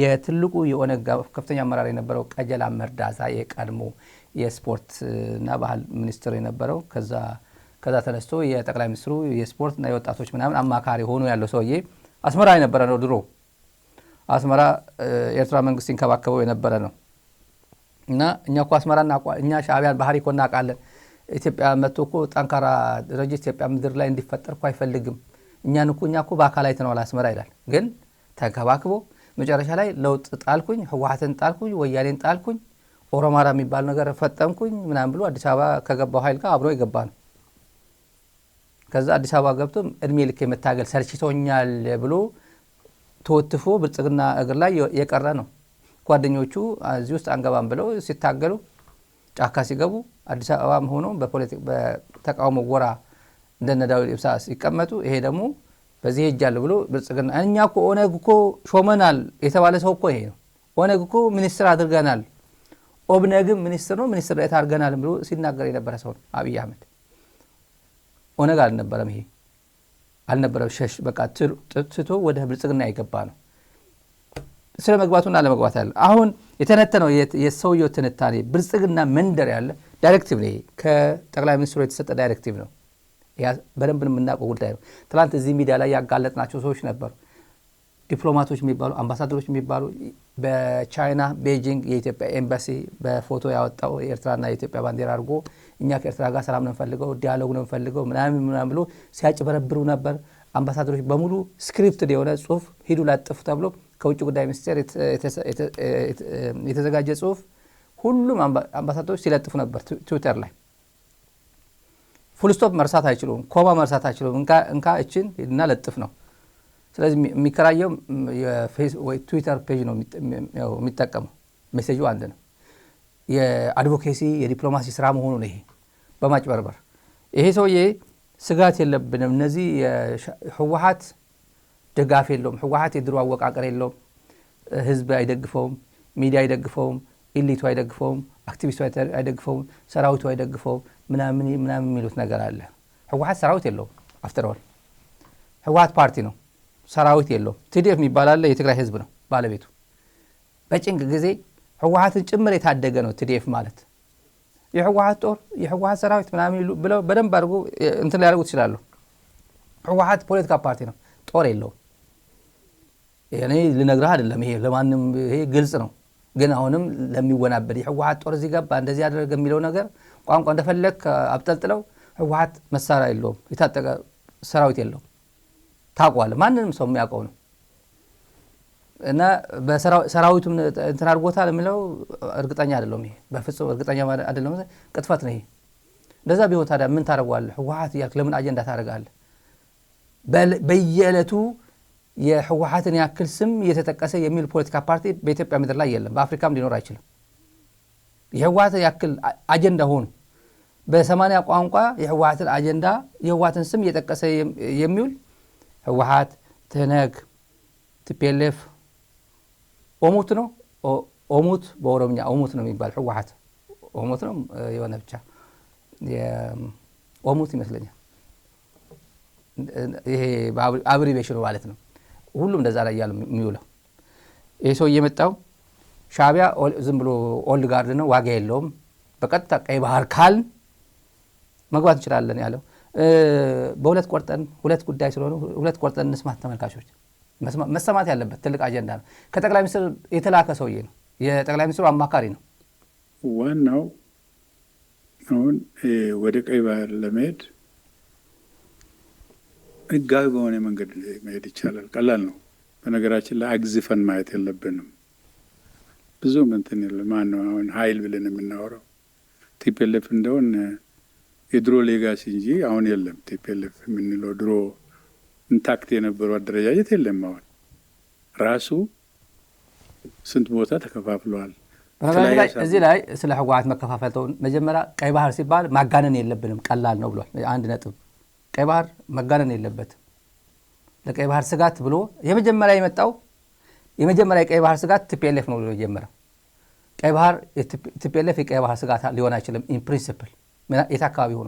የትልቁ የኦነግ ከፍተኛ አመራር የነበረው ቀጀላ መርዳሳ የቀድሞ የስፖርት እና ባህል ሚኒስትር የነበረው ከዛ ተነስቶ የጠቅላይ ሚኒስትሩ የስፖርት እና የወጣቶች ምናምን አማካሪ ሆኖ ያለው ሰውዬ አስመራ የነበረ ነው። ድሮ አስመራ ኤርትራ መንግስት ይንከባከበው የነበረ ነው እና እኛ እኮ አስመራና እኛ ሻዕቢያን ባህሪ እኮ እናውቃለን። ኢትዮጵያ መጥቶ እኮ ጠንካራ ድርጅት ኢትዮጵያ ምድር ላይ እንዲፈጠር እኮ አይፈልግም። እኛ እኮ በአካል አይተነዋል አስመራ ይላል። ግን ተንከባክቦ መጨረሻ ላይ ለውጥ ጣልኩኝ፣ ህወሓትን ጣልኩኝ፣ ወያኔን ጣልኩኝ፣ ኦሮማራ የሚባል ነገር ፈጠምኩኝ ምናምን ብሎ አዲስ አበባ ከገባው ኃይል ጋር አብሮ የገባ ነው። ከዛ አዲስ አበባ ገብቶ እድሜ ልክ የመታገል ሰልችቶኛል ብሎ ተወትፎ ብልጽግና እግር ላይ የቀረ ነው። ጓደኞቹ እዚህ ውስጥ አንገባም ብለው ሲታገሉ ጫካ ሲገቡ አዲስ አበባም ሆኖ በተቃውሞ ጎራ እንደነ ዳዊት ኢብሳ ሲቀመጡ ይሄ ደግሞ በዚህ ሄጃለሁ ብሎ ብልጽግና እኛ እኮ ኦነግ እኮ ሾመናል የተባለ ሰው እኮ ይሄ ነው። ኦነግ እኮ ሚኒስትር አድርገናል፣ ኦብነግም ሚኒስትር ነው ሚኒስትር ላይ ታርገናል ብሎ ሲናገር የነበረ ሰው ነው አብይ አህመድ። ኦነግ አልነበረም፣ ይሄ አልነበረም። ሸሽ በቃ ትቶ ወደ ብልጽግና የገባ ነው። ስለ መግባቱና ለመግባት ያለ አሁን የተነተነው የሰውየው ትንታኔ ብልጽግና መንደር ያለ ዳይሬክቲቭ ነው። ከጠቅላይ ሚኒስትሩ የተሰጠ ዳይሬክቲቭ ነው። ያ በደንብ የምናውቀው ጉዳይ ነው። ትላንት እዚህ ሚዲያ ላይ ያጋለጥናቸው ሰዎች ነበሩ። ዲፕሎማቶች የሚባሉ አምባሳደሮች የሚባሉ በቻይና ቤጂንግ የኢትዮጵያ ኤምባሲ በፎቶ ያወጣው የኤርትራና የኢትዮጵያ ባንዲራ አድርጎ እኛ ከኤርትራ ጋር ሰላም ነው እንፈልገው ዲያሎግ ነው እንፈልገው ምናምን ብሎ ሲያጭበረብሩ ነበር። አምባሳደሮች በሙሉ ስክሪፕት የሆነ ጽሁፍ ሂዱ ላጥፉ ተብሎ ከውጭ ጉዳይ ሚኒስቴር የተዘጋጀ ጽሁፍ ሁሉም አምባሳደሮች ሲለጥፉ ነበር ትዊተር ላይ። ፉል ስቶፕ መርሳት አይችሉም፣ ኮማ መርሳት አይችሉም። እንካ እችን ሄድና ለጥፍ ነው። ስለዚህ የሚከራየው ትዊተር ፔጅ ነው የሚጠቀመው። ሜሴጁ አንድ ነው። የአድቮኬሲ የዲፕሎማሲ ስራ መሆኑ ነው። ይሄ በማጭበርበር ይሄ ሰውዬ ስጋት የለብንም። እነዚህ ህወሓት ድጋፍ የለውም፣ ህወሓት የድሮ አወቃቀር የለውም፣ ህዝብ አይደግፈውም፣ ሚዲያ አይደግፈውም፣ ኢሊቱ አይደግፈውም፣ አክቲቪስቱ አይደግፈውም፣ ሰራዊቱ አይደግፈውም ምናምን የሚሉት ነገር አለ። ህወሓት ሰራዊት የለውም። አፍተር ኦል ህወሓት ፓርቲ ነው፣ ሰራዊት የለውም። ቲዲኤፍ የሚባል አለ፣ የትግራይ ህዝብ ነው ባለቤቱ። በጭንቅ ጊዜ ህወሓትን ጭምር የታደገ ነው ቲዲኤፍ ማለት። የህወሓት ጦር የህወሓት ሰራዊት ምናምን ብለው በደንብ አድርጎ እንትን ሊያደርጉት ይችላሉ። ህወሓት ፖለቲካ ፓርቲ ነው፣ ጦር የለውም። እኔ ልነግርህ አይደለም፣ ይሄ ለማንም ይሄ ግልጽ ነው። ግን አሁንም ለሚወናበድ የህወሓት ጦር እዚህ ገባ እንደዚህ ያደረገ የሚለው ነገር ቋንቋ እንደፈለግ አብጠልጥለው ህወሓት መሳሪያ የለውም፣ የታጠቀ ሰራዊት የለውም። ታውቋል፣ ማንንም ሰው የሚያውቀው ነው። እና በሰራዊቱም እንትን አድርጎታል የሚለው እርግጠኛ አይደለም። ይሄ በፍጹም እርግጠኛ አይደለም፣ ቅጥፈት ነው ይሄ። እንደዛ ቢሆን ታዲያ ምን ታደርገዋለህ? ህወሓት እያልክ ለምን አጀንዳ ታደርጋለህ? በየዕለቱ የህወሓትን ያክል ስም እየተጠቀሰ የሚል ፖለቲካ ፓርቲ በኢትዮጵያ ምድር ላይ የለም፣ በአፍሪካም ሊኖር አይችልም። የህወሓትን ያክል አጀንዳ ሆኑ በ80 ቋንቋ የህወሓትን አጀንዳ የህወሓትን ስም እየጠቀሰ የሚውል ህወሓት፣ ትህነግ፣ ቲፒኤልኤፍ ኦሙት ነው። ኦሙት በኦሮምኛ ኦሙት ነው የሚባል ህወሓት ኦሙት ነው የሆነ ብቻ ኦሙት ይመስለኛል። ይሄ አብሪቬሽኑ ማለት ነው። ሁሉም እንደዛ ላይ ያለው የሚውለው ይሄ ሰው እየመጣው ሻዕቢያ ዝም ብሎ ኦልድ ጋርድ ነው፣ ዋጋ የለውም፣ በቀጥታ ቀይ ባህር ካል መግባት እንችላለን ያለው። በሁለት ቆርጠን ሁለት ጉዳይ ስለሆነ ሁለት ቆርጠን እንስማት ተመልካቾች። መሰማት ያለበት ትልቅ አጀንዳ ነው። ከጠቅላይ ሚኒስትር የተላከ ሰውዬ ነው፣ የጠቅላይ ሚኒስትሩ አማካሪ ነው። ዋናው አሁን ወደ ቀይ ባህር ለመሄድ ህጋዊ በሆነ መንገድ መሄድ ይቻላል፣ ቀላል ነው። በነገራችን ላይ አግዝፈን ማየት የለብንም። ብዙ እንትን የለ ማን ነው አሁን ኃይል ብለን የምናወራው ቲፒኤልኤፍ እንደሆን የድሮ ሌጋሲ እንጂ አሁን የለም። ቲፒኤልኤፍ የምንለው ድሮ ኢንታክት የነበረው አደረጃጀት የለም። አሁን ራሱ ስንት ቦታ ተከፋፍለዋል። እዚህ ላይ ስለ ህወሓት መከፋፈል መጀመሪያ ቀይ ባህር ሲባል ማጋነን የለብንም፣ ቀላል ነው ብሏል። አንድ ነጥብ ቀይ ባህር መጋነን የለበትም። ለቀይ ባህር ስጋት ብሎ የመጀመሪያ የመጣው የመጀመሪያ የቀይ ባህር ስጋት ቲፒኤልኤፍ ነው ብሎ የጀመረው። ቀይ ባህር ቲፒኤልኤፍ የቀይ ባህር ስጋት ሊሆን አይችልም። ኢን ፕሪንሲፕል የት አካባቢ ሆኖ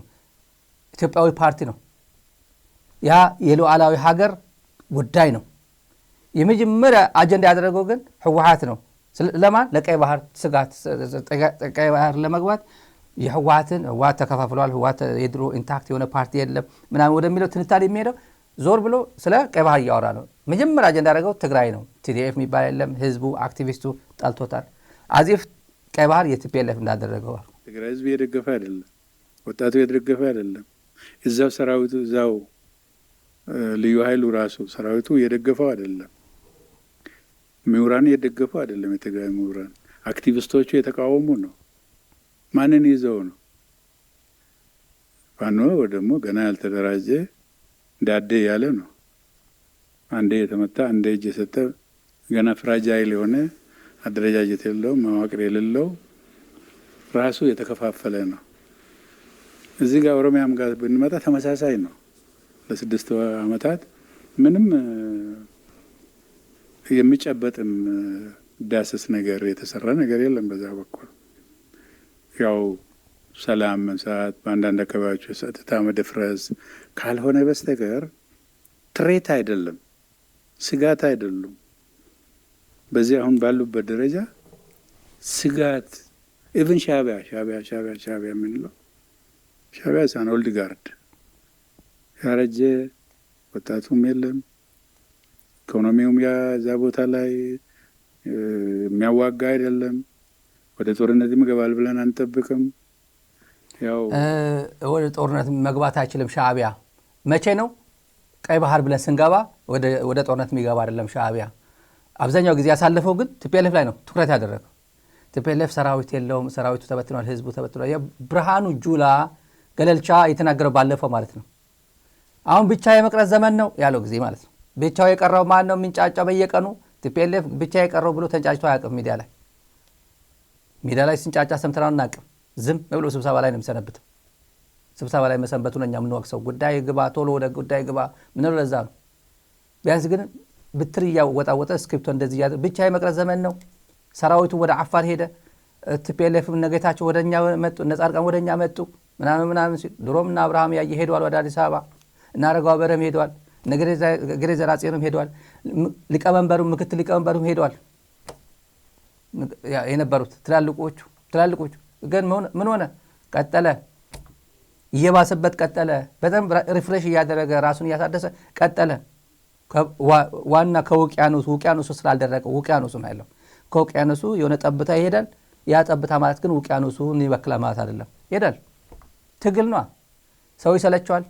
ኢትዮጵያዊ ፓርቲ ነው። ያ የሉዓላዊ ሀገር ጉዳይ ነው። የመጀመሪያ አጀንዳ ያደረገው ግን ህወሓት ነው። ለማን? ለቀይ ባህር ስጋት ቀይ ባህር ለመግባት የህወሓትን ህወሓት ተከፋፍሏል፣ ህወሓት የድሮ ኢንታክት የሆነ ፓርቲ የለም ምናምን ወደሚለው ትንታኔ የሚሄደው ዞር ብሎ ስለ ቀይ ባህር እያወራ ነው። መጀመሪያ አጀንዳ ያደረገው ትግራይ ነው። ቲዲኤፍ የሚባል የለም። ህዝቡ አክቲቪስቱ ጠልቶታል። አዚፍ ቀይ ባህር የቲፒኤልኤፍ እንዳደረገው ትግራይ ህዝብ የደገፈ አይደለም፣ ወጣቱ የደገፈ አይደለም። እዛው ሰራዊቱ እዛው ልዩ ኃይሉ ራሱ ሰራዊቱ የደገፈው አይደለም። ምሁራን የደገፈው አይደለም። የትግራይ ምሁራን አክቲቪስቶቹ የተቃወሙ ነው። ማንን ይዘው ነው? ፋኖ ደግሞ ገና ያልተደራጀ ዳዴ ያለ ነው። አንዴ የተመታ አንዴ እጅ የሰጠ ገና ፍራጃይል የሆነ አደረጃጀት የሌለው መዋቅር የሌለው ራሱ የተከፋፈለ ነው። እዚህ ጋር ኦሮሚያም ጋር ብንመጣ ተመሳሳይ ነው። ለ6 ዓመታት ምንም የሚጨበጥም ዳሰስ ነገር የተሰራ ነገር የለም። በዛ በኩል ያው ሰላም መንሳት፣ በአንዳንድ አካባቢዎች ጸጥታ መደፍረስ ካልሆነ በስተቀር ትሬት አይደለም፣ ስጋት አይደሉም። በዚህ አሁን ባሉበት ደረጃ ስጋት ኢቭን ሻዕቢያ የምንለው ሻዕቢያ ሳን ኦልድ ጋርድ ያረጀ ወጣቱም የለም፣ ኢኮኖሚውም እዛ ቦታ ላይ የሚያዋጋ አይደለም። ወደ ጦርነት ይገባል ብለን አንጠብቅም። ያው ወደ ጦርነት መግባት አይችልም ሻዕቢያ። መቼ ነው? ቀይ ባህር ብለን ስንገባ ወደ ጦርነት የሚገባ አይደለም ሻዕቢያ። አብዛኛው ጊዜ ያሳለፈው ግን ቲፒኤልኤፍ ላይ ነው ትኩረት ያደረገው። ቲፒኤልኤፍ ሰራዊት የለውም፣ ሰራዊቱ ተበትኗል፣ ህዝቡ ተበትኗል። ብርሃኑ ጁላ ገለልቻ የተናገረው ባለፈው ማለት ነው። አሁን ብቻ የመቅረት ዘመን ነው ያለው ጊዜ ማለት ነው። ብቻው የቀረው ማን ነው? የሚንጫጫው በየቀኑ ቲፒኤልኤፍ ብቻ የቀረው ብሎ ተንጫጭቶ አያውቅም። ሚዲያ ላይ ሲንጫጫ ሰምተናል አናውቅም። ዝም ብሎ ስብሰባ ላይ ነው የሚሰነብተው። ስብሰባ ላይ መሰንበቱ ነው እኛ የምንወቅሰው። ጉዳይ ግባ፣ ቶሎ ወደ ጉዳይ ግባ ምንለው ለዛ ነው። ቢያንስ ግን ብትር እያወጣወጠ ስክሪፕቶ እንደዚህ እያደረገ ብቻ የመቅረት ዘመን ነው። ሰራዊቱ ወደ አፋር ሄደ። ቲፒኤልኤፍ ነገታቸው ወደኛ መጡ፣ ነጻርቃን ወደኛ መጡ ምናምን ሲል ድሮም እና አብርሃም ያየ ሄደዋል ወደ አዲስ አበባ እና አረጋው በረም ሄደዋል፣ ነገሬ ዘራጽዮንም ሄደዋል፣ ሊቀመንበሩም ምክትል ሊቀመንበሩም ሄደዋል። የነበሩት ትላልቆቹ ግን ምን ሆነ? ቀጠለ፣ እየባሰበት ቀጠለ። በጣም ሪፍሬሽ እያደረገ ራሱን እያሳደሰ ቀጠለ። ዋና ውቅያኖሱ ስላልደረቀ ውቅያኖሱ ነው ያለው። ከውቅያኖሱ የሆነ ጠብታ ይሄዳል። ያ ጠብታ ማለት ግን ውቅያኖሱን ይበክላል ማለት አይደለም። ይሄዳል። ትግል ነው። ሰው ይሰለቸዋል፣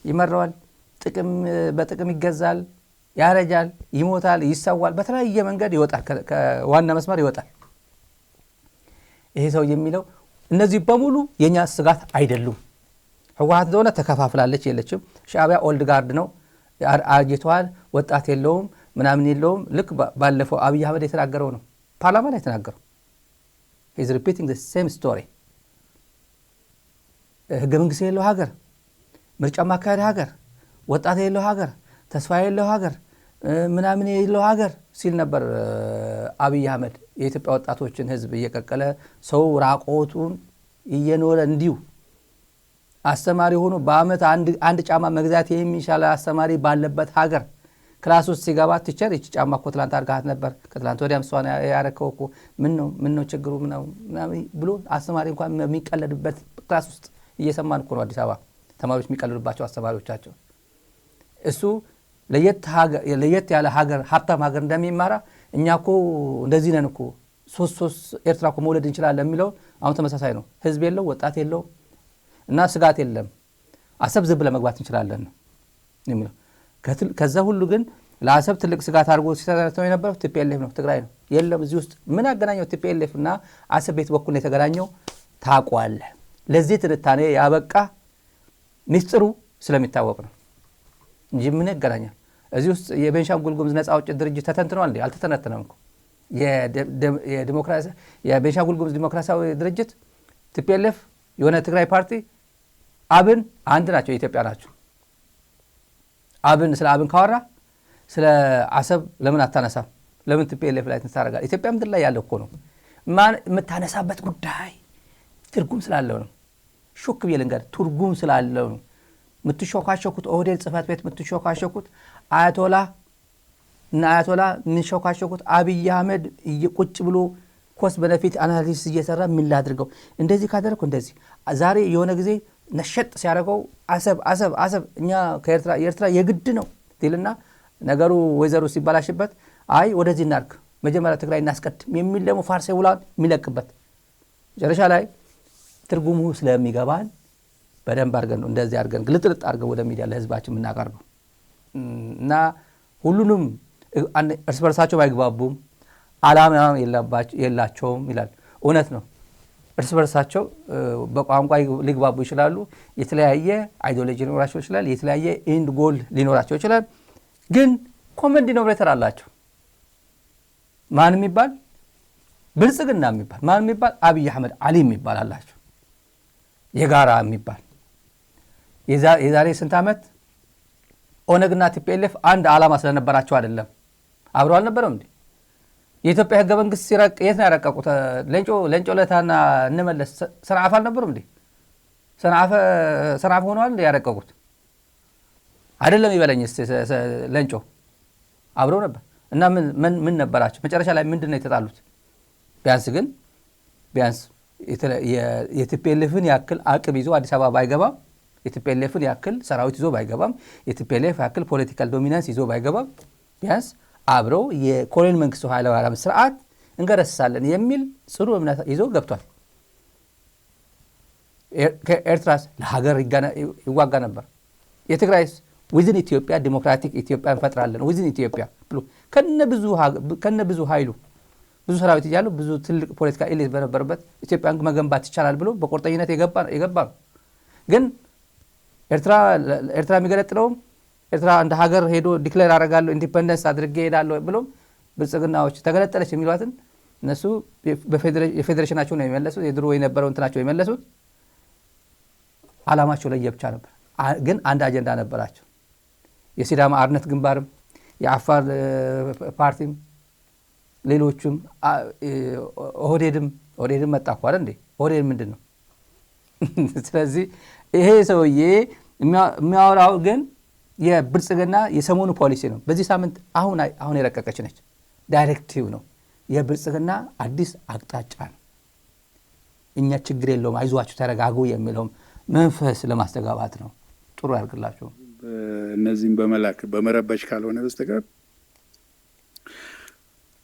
ይመረዋል፣ በጥቅም ይገዛል፣ ያረጃል፣ ይሞታል፣ ይሰዋል፣ በተለያየ መንገድ ይወጣል፣ ከዋና መስመር ይወጣል። ይሄ ሰው የሚለው እነዚህ በሙሉ የኛ ስጋት አይደሉም። ህወሓት እንደሆነ ተከፋፍላለች የለችም። ሻዕቢያ ኦልድ ጋርድ ነው፣ አርጅቷል፣ ወጣት የለውም፣ ምናምን የለውም። ልክ ባለፈው አብይ አህመድ የተናገረው ነው ፓርላማ ላይ የተናገረው። he's repeating the same story። ህገ መንግስት የሌለው ሀገር፣ ምርጫ ማካሄድ ሀገር፣ ወጣት የሌለው ሀገር፣ ተስፋ የሌለው ሀገር፣ ምናምን የሌለው ሀገር ሲል ነበር አብይ አህመድ። የኢትዮጵያ ወጣቶችን ህዝብ እየቀቀለ ሰው ራቆቱን እየኖረ እንዲሁ አስተማሪ ሆኖ በአመት አንድ ጫማ መግዛት የሚሻለ አስተማሪ ባለበት ሀገር ክላስ ውስጥ ሲገባ ቲቸር ይቺ ጫማ እኮ ትላንት አድርጋት ነበር፣ ከትላንት ወዲያም እሷን ያረከው እኮ ምን ነው ችግሩ ምናምን ብሎ አስተማሪ እንኳን የሚቀለድበት ክላስ ውስጥ እየሰማን እኮ ነው አዲስ አበባ ተማሪዎች የሚቀልዱባቸው አስተማሪዎቻቸው። እሱ ለየት ያለ ሀገር ሀብታም ሀገር እንደሚማራ እኛ እኮ እንደዚህ ነን እኮ ሶስት ኤርትራ እኮ መውለድ እንችላለን የሚለው አሁን ተመሳሳይ ነው። ህዝብ የለው፣ ወጣት የለው እና ስጋት የለም። አሰብ ዝም ብለን መግባት እንችላለን ነው የሚለው። ከዛ ሁሉ ግን ለአሰብ ትልቅ ስጋት አድርጎ ሲተነተነው የነበረው ቲፒኤልኤፍ ነው፣ ትግራይ ነው። የለም እዚህ ውስጥ ምን አገናኘው? ቲፒኤልኤፍ እና አሰብ ቤት በኩል ነው የተገናኘው። ታውቋለህ። ለዚህ ትንታኔ ያበቃ ሚስጥሩ ስለሚታወቅ ነው እንጂ ምን ያገናኛል? እዚህ ውስጥ የቤንሻንጉል ጉሙዝ ነፃ አውጪ ድርጅት ተተንትኗል እንዴ? አልተተነተነም እኮ። የቤንሻንጉል ጉሙዝ ዲሞክራሲያዊ ድርጅት ቲፒኤልኤፍ፣ የሆነ ትግራይ ፓርቲ፣ አብን አንድ ናቸው፣ የኢትዮጵያ ናቸው። ስለ አብን ካወራ ስለ አሰብ ለምን አታነሳም? ለምን ቲፒኤልኤፍ ላይ ትንታረጋ? ኢትዮጵያ ምድር ላይ ያለ እኮ ነው። ማን የምታነሳበት ጉዳይ ትርጉም ስላለው ነው። ሹክ ቢልንገር ትርጉም ስላለው ነው። ምትሾካሾኩት ኦህዴድ ጽህፈት ቤት ምትሾካሾኩት አያቶላ እና አያቶላ ምን ሾካሾኩት አብይ አህመድ ቁጭ ብሎ ኮስት በነፊት አናሊሲስ እየሰራ ምን ላድርገው እንደዚህ ካደረኩ እንደዚህ ዛሬ የሆነ ጊዜ ነሸጥ ሲያደርገው አሰብ እኛ ከኤርትራ የግድ ነው ይልና ነገሩ ወይዘሮ ሲባላሽበት አይ ወደዚህ እናርክ መጀመሪያ ትግራይ እናስቀድም የሚል ደግሞ ፋርሴ ውላን የሚለቅበት መጨረሻ ላይ ትርጉሙ ስለሚገባን በደንብ አድርገን ነው እንደዚህ አድርገን ግልጥልጥ አድርገን ወደ ሚዲያ ለህዝባችን የምናቀርበው እና ሁሉንም እርስ በርሳቸው ባይግባቡም ዓላማ የላቸውም ይላል። እውነት ነው። እርስ በርሳቸው በቋንቋ ሊግባቡ ይችላሉ። የተለያየ አይዲዮሎጂ ሊኖራቸው ይችላል። የተለያየ ኤንድ ጎል ሊኖራቸው ይችላል። ግን ኮመን ዲኖሚኔተር አላቸው። ማን የሚባል ብልጽግና የሚባል ማን የሚባል አብይ አህመድ አሊ የሚባል አላቸው። የጋራ የሚባል የዛሬ ስንት ዓመት ኦነግና ቲፒኤልኤፍ አንድ ዓላማ ስለነበራቸው አይደለም አብረው አልነበረም እንዴ? የኢትዮጵያ ህገ መንግስት ሲረቅ የት ነው ያረቀቁት? ለንጮ ለታና እንመለስ ሰንዓፈ አልነበረም እንዴ? ሰንዓፈ ሆነዋል እንዴ ያረቀቁት? አይደለም ይበለኝ ለንጮ አብረው ነበር። እና ምን ነበራቸው? መጨረሻ ላይ ምንድነው የተጣሉት? ቢያንስ የቲፒኤልኤፍን ያክል አቅም ይዞ አዲስ አበባ ባይገባም የቲፒኤልኤፍን ያክል ሰራዊት ይዞ ባይገባም የቲፒኤልኤፍ ያክል ፖለቲካል ዶሚናንስ ይዞ ባይገባም ቢያንስ አብረው የኮሎኔል መንግስቱ ኃይለማርያም ስርዓት እንገረስሳለን የሚል ጽኑ እምነት ይዞ ገብቷል። ኤርትራስ ለሀገር ይዋጋ ነበር። የትግራይስ ዊዝን ኢትዮጵያ ዲሞክራቲክ ኢትዮጵያ እንፈጥራለን ዊዝን ኢትዮጵያ ብሎ ከነብዙ ኃይሉ ብዙ ሰራዊት እያሉ ብዙ ትልቅ ፖለቲካ ኤሊት በነበረበት ኢትዮጵያን መገንባት ይቻላል ብሎ በቁርጠኝነት የገባ ነው። ግን ኤርትራ የሚገለጥለው ኤርትራ እንደ ሀገር ሄዶ ዲክሌር አደርጋለሁ ኢንዲፔንደንስ አድርጌ ሄዳለሁ ብሎ ብልጽግናዎች ተገለጠለች የሚሏትን እነሱ የፌዴሬሽናቸው ነው የሚመለሱት። የድሮ የነበረው እንትናቸው የመለሱት ዓላማቸው ለየብቻ ነበር። ግን አንድ አጀንዳ ነበራቸው። የሲዳማ አርነት ግንባርም የአፋር ፓርቲም ሌሎችም ኦህዴድም መጣ እኮ አይደል እንዴ? ኦህዴድ ምንድን ነው? ስለዚህ ይሄ ሰውዬ የሚያወራው ግን የብልጽግና የሰሞኑ ፖሊሲ ነው። በዚህ ሳምንት አሁን የረቀቀች ነች። ዳይሬክቲቭ ነው። የብልጽግና አዲስ አቅጣጫ ነው። እኛ ችግር የለውም አይዟችሁ ተረጋጉ የሚለውም መንፈስ ለማስተጋባት ነው። ጥሩ ያርግላችሁ። እነዚህም በመላክ በመረበሽ ካልሆነ በስተቀር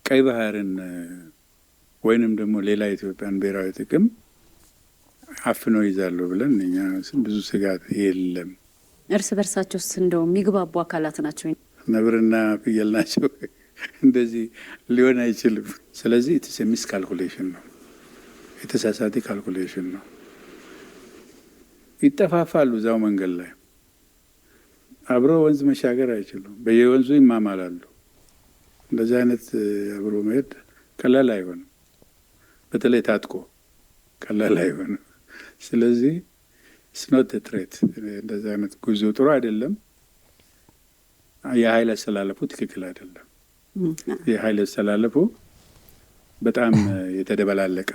ቀይ ባህርን ወይንም ደግሞ ሌላ ኢትዮጵያን ብሔራዊ ጥቅም አፍኖ ይዛሉ ብለን እኛ ብዙ ስጋት የለም። እርስ በርሳቸውስ እንደው የሚግባቡ አካላት ናቸው። ነብርና ፍየል ናቸው። እንደዚህ ሊሆን አይችልም። ስለዚህ ኢትስ ሚስ ካልኩሌሽን ነው፣ የተሳሳተ ካልኩሌሽን ነው። ይጠፋፋሉ። እዛው መንገድ ላይ አብሮ ወንዝ መሻገር አይችሉም። በየወንዙ ይማማላሉ። እንደዚህ አይነት አብሮ መሄድ ቀላል አይሆንም። በተለይ ታጥቆ ቀላል አይሆንም። ስለዚህ ስኖት ትሬት እንደዚህ አይነት ጉዞ ጥሩ አይደለም። የኃይል አስተላለፉ ትክክል አይደለም። የኃይል አስተላለፉ በጣም የተደበላለቀ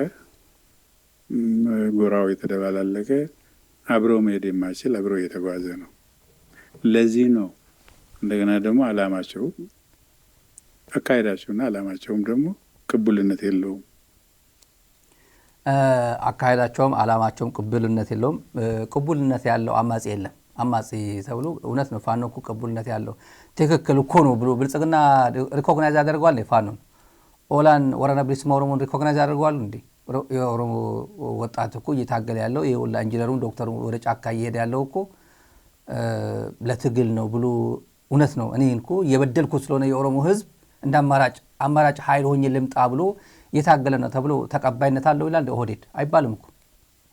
ጎራው የተደበላለቀ አብሮ መሄድ የማይችል አብሮ እየተጓዘ ነው። ለዚህ ነው እንደገና ደግሞ አላማቸው አካሄዳቸውና አላማቸውም ደግሞ ቅቡልነት የለውም። አካሄዳቸውም አላማቸውም ቅቡልነት የለውም። ቅቡልነት ያለው አማጺ የለም። አማጺ ተብሎ እውነት ነው። ፋኖ እኮ ቅቡልነት ያለው ትክክል እኮ ነው ብሎ ብልጽግና ሪኮግናይዝ ያደርገዋል። ፋኖን ኦላን ወረና ብሊስማ ኦሮሞን ሪኮግናይዝ ያደርገዋል እንዴ? የኦሮሞ ወጣት እኮ እየታገለ ያለው የወላ ኢንጂነሩን ዶክተሩ ወደ ጫካ እየሄደ ያለው እኮ ለትግል ነው ብሎ እውነት ነው። እኔ እኮ የበደልኩ ስለሆነ የኦሮሞ ህዝብ እንደ አማራጭ ኃይል ሆኜ ልምጣ ብሎ የታገለ ነው ተብሎ ተቀባይነት አለው ይላል። ኦህዴድ አይባልም እኮ